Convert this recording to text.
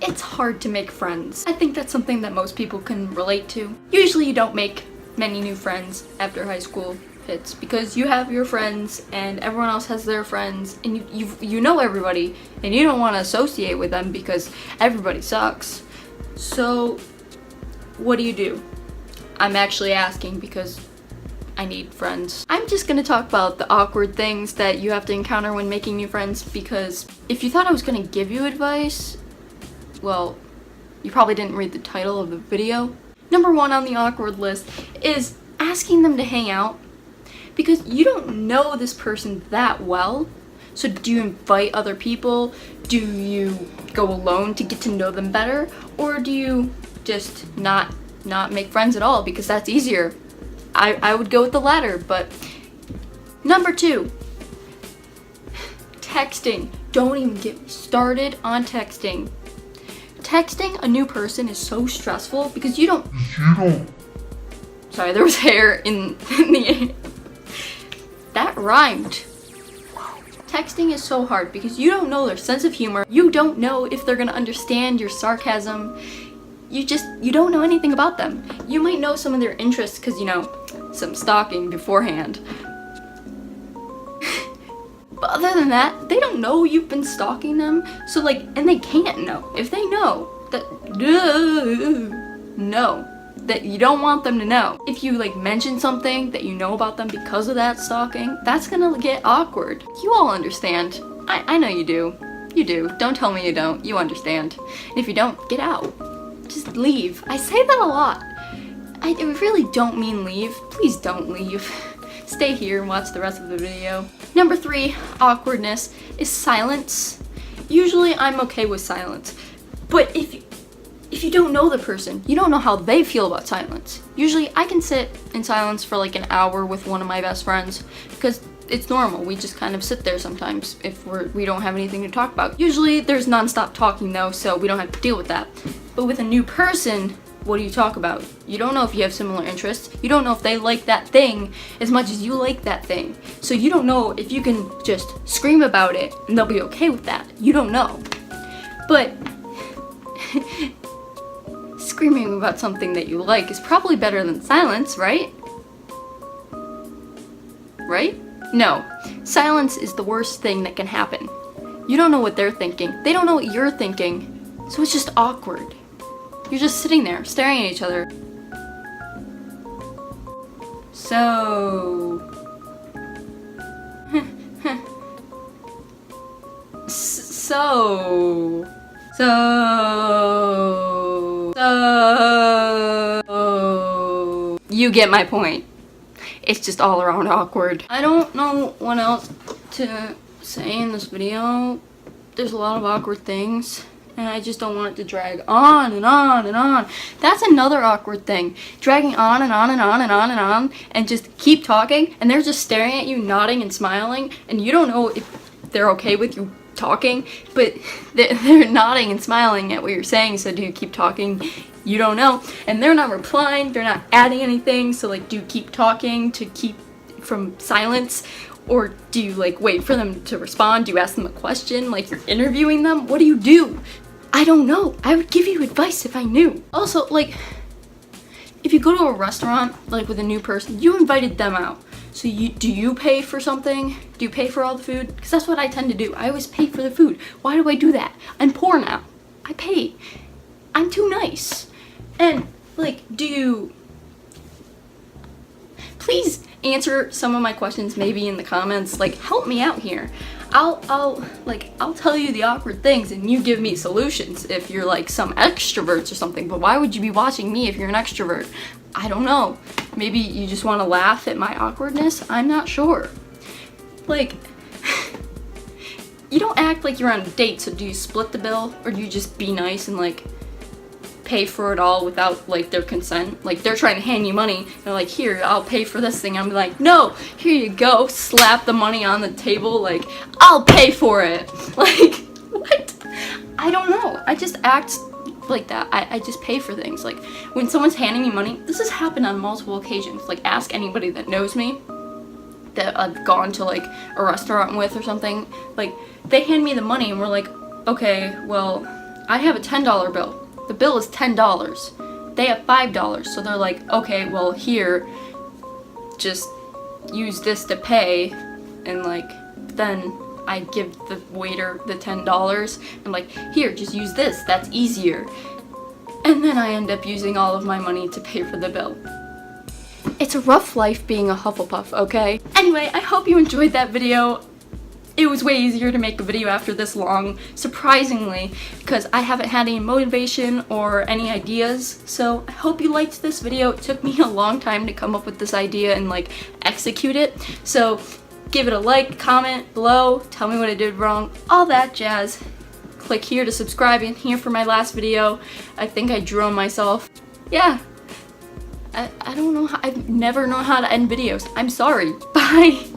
It's hard to make friends. I think that's something that most people can relate to. Usually you don't make many new friends after high school hits because you have your friends and everyone else has their friends and you know everybody and you don't want to associate with them because everybody sucks. So what do? I'm actually asking because I need friends. I'm just gonna talk about the awkward things that you have to encounter when making new friends because if you thought I was gonna give you advice, well, you probably didn't read the title of the video. Number 1 on the awkward list is asking them to hang out because you don't know this person that well. So do you invite other people? Do you go alone to get to know them better? Or do you just not make friends at all because that's easier? I would go with the latter, but number 2, texting. Don't even get me started on texting. Texting a new person is so stressful because you don't. Sorry, there was hair in the air. That rhymed. Texting is so hard because you don't know their sense of humor. You don't know if they're gonna understand your sarcasm. You don't know anything about them. You might know some of their interests because, you know, some stalking beforehand. But other than that, they don't know you've been stalking them. So like, and they can't know. If they know that, no, that you don't want them to know. If you like mention something that you know about them because of that stalking, that's gonna get awkward. You all understand. I know you do. You do. Don't tell me you don't. You understand. And if you don't, get out. Just leave. I say that a lot. I really don't mean leave. Please don't leave. Stay here and watch the rest of the video. Number 3, awkwardness, is silence. Usually I'm okay with silence. But if you don't know the person, you don't know how they feel about silence. Usually I can sit in silence for like an hour with one of my best friends because it's normal. We just kind of sit there sometimes if we don't have anything to talk about. Usually there's non-stop talking though, so we don't have to deal with that. But with a new person, what do you talk about? You don't know if you have similar interests. You don't know if they like that thing as much as you like that thing. So you don't know if you can just scream about it and they'll be okay with that. You don't know. But screaming about something that you like is probably better than silence, right? Right? No. Silence is the worst thing that can happen. You don't know what they're thinking. They don't know what you're thinking. So it's just awkward. You're just sitting there, staring at each other. So... You get my point. It's just all around awkward. I don't know what else to say in this video. There's a lot of awkward things. And I just don't want it to drag on and on and on. That's another awkward thing. Dragging on and on and on and on and on and just keep talking and they're just staring at you, nodding and smiling, and you don't know if they're okay with you talking, but they're nodding and smiling at what you're saying, so do you keep talking? You don't know. And they're not replying, they're not adding anything, so like do you keep talking to keep from silence? Or do you like wait for them to respond? Do you ask them a question? Like you're interviewing them? What do you do? I don't know. I would give you advice if I knew. Also, like, if you go to a restaurant, like with a new person, you invited them out. So do you pay for something? Do you pay for all the food? Because that's what I tend to do. I always pay for the food. Why do I do that? I'm poor now. I pay. I'm too nice. And like, please answer some of my questions maybe in the comments. Like, help me out here. I'll tell you the awkward things and you give me solutions if you're like some extroverts or something. But why would you be watching me if you're an extrovert? I don't know. Maybe you just want to laugh at my awkwardness? I'm not sure. Like, you don't act like you're on a date, so do you split the bill? Or do you just be nice and like pay for it all without like their consent? Like they're trying to hand you money, they're like, here, I'll pay for this thing. I'm like, no, here you go, slap the money on the table, like, I'll pay for it. Like, what? I don't know. I just act like that. I just pay for things. Like when someone's handing me money, this has happened on multiple occasions. Like ask anybody that knows me that I've gone to like a restaurant with or something. Like they hand me the money and we're like, okay, well, I have a $10 bill. The bill is $10. They have $5. So they're like, okay, well here, just use this to pay. And like, then I give the waiter the $10. I'm like, here, just use this. That's easier. And then I end up using all of my money to pay for the bill. It's a rough life being a Hufflepuff, okay? Anyway, I hope you enjoyed that video. It was way easier to make a video after this long, surprisingly, because I haven't had any motivation or any ideas. So I hope you liked this video. It took me a long time to come up with this idea and like execute it. So give it a like, comment below, tell me what I did wrong, all that jazz. Click here to subscribe and here for my last video. I think I drew on myself. Yeah. I don't know how, I've never known how to end videos. I'm sorry. Bye.